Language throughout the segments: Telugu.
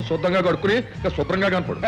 శుద్ధంగా కడుక్కుని ఇంకా శుభ్రంగా కనపడు.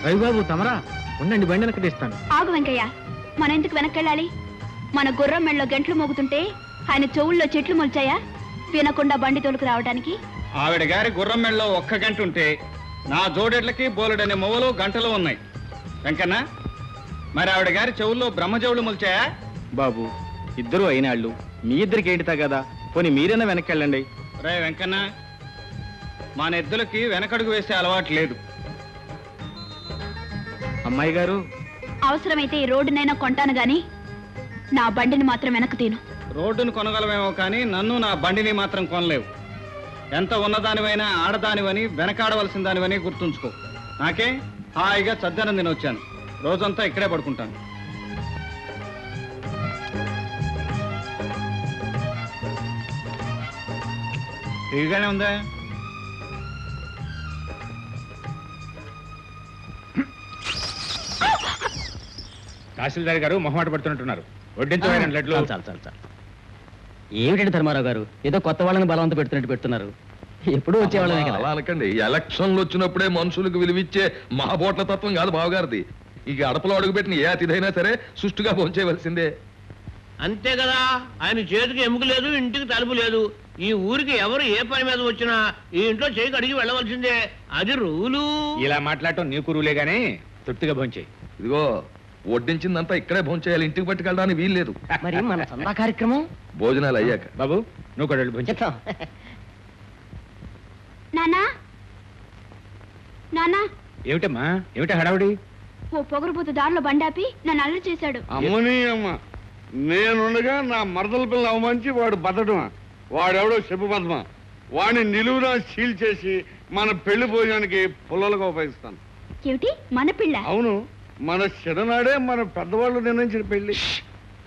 రవిబాబు తమరా ఉండండి, బండి వెనక్కి తీస్తాను. ఆగు వెంకయ్య, మన ఎందుకు వెనక్కెళ్ళాలి? మన గుర్రం మెళ్ళలో గంటలు మోగుతుంటే ఆయన చెవుల్లో చెట్లు మొల్చాయా వినకుండా బండి తోలుకు రావడానికి? ఆవిడ గారి గుర్రం మెళ్ళలో ఒక్క గంట ఉంటే నా జోడెడ్లకి బోలెడనే మొవలు గంటలు ఉన్నాయి. వెంకన్న, మరి ఆవిడ గారి చెవుల్లో బ్రహ్మజవులు మొల్చాయా? బాబు, ఇద్దరు అయినాళ్ళు, మీ ఇద్దరికి ఏంటితా కదా, పోనీ మీరైనా వెనక్కి వెళ్ళండి. రే వెంకన్న, మన ఎద్దులకి వెనకడుగు వేసే అలవాటు లేదు. అమ్మాయి గారు, అవసరమైతే ఈ రోడ్డునైనా కొంటాను గాని నా బండిని మాత్రం వెనక్కి తీను. రోడ్డును కొనగలమేమో కానీ నన్ను నా బండిని మాత్రం కొనలేవు. ఎంత ఉన్నదానివైనా ఆడదానివని వెనకాడవలసిన దానివని గుర్తుంచుకో. నాకే హాయిగా చద్దనం తినొచ్చాను, రోజంతా ఇక్కడే పడుకుంటాను. ఇదిగానే ఉందా? తహసీల్దార్ గారు మొహమాట పడుతున్నట్టున్నారు. వడ్డించమైన లడ్లు. చాలు చాలు చాలు. ఏమిటండి ధర్మారావు గారు, ఏదో కొత్త వాళ్ళని బలవంత పెడుతున్నట్టు పెడుతున్నారు. ఎప్పుడు వచ్చేవాళ్ళమే కదా. అలా అనకండి, ఎలక్షన్లు వచ్చినప్పుడే మనుషులకు విలువిచ్చే మహాబోట్ల తత్వం కాదు బావగారిది. ఇక అడపలో అడుగుపెట్టిన ఏ అతిథైనా సరే సుష్టుగా భోంచేయవలసిందే. అంతే కదా, ఆయన చేతికి ఎముక లేదు, ఇంటికి తలుపు లేదు. ఈ ఊరికి ఎవరు ఏ పని మీద వచ్చినా ఈ ఇంట్లో చేయికి అడిగి వెళ్ళవలసిందే, అది రూలు. ఇలా మాట్లాడటం నీకు రూలే గానీ తృప్తిగా భోంచేయి. ఇదిగో వడ్డించిందంతా ఇక్కడే భోంచేయాలి, ఇంటికి పట్టుకెళ్ళడానికి వీల్లేదు. మరి మన సందా కార్యక్రమం భోజనాలు అయ్యాక. బాబు, నువ్వు కూడా వెళ్ళి భోంచే. చెప్తాం. నానా నానా, ఏమిటమ్మా, ఏమిటా హడావుడి? ఓ పొగరుబోతు దారిలో బండాపి నన్ను అల్లరి చేశాడు. అమ్మని అమ్మ, నేనుండగా నా మరదల పిల్ల అవమానించి వాడు బతడమా? వాడెవడో చెప్పు పద్మ, వాడిని నిలువునా సీల్ చేసి మన పెళ్లి భోజనానికి పుల్లలుగా ఉపయోగిస్తాను. ఏమిటి మన పిల్ల? అవును, మన చిన్ననాడే మన పెద్దవాళ్ళు నిర్ణయించిన పెళ్లి.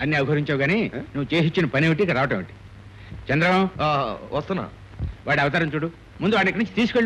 అన్ని అవహరించావు గానీ నువ్వు చేసిచ్చిన పని ఏమిటి, రావటం ఏమిటి? చంద్రం, వస్తున్నా. వాడి అవతారం చూడు. ముందు వాడి ఇక్కడి నుంచి తీసుకెళ్ళు.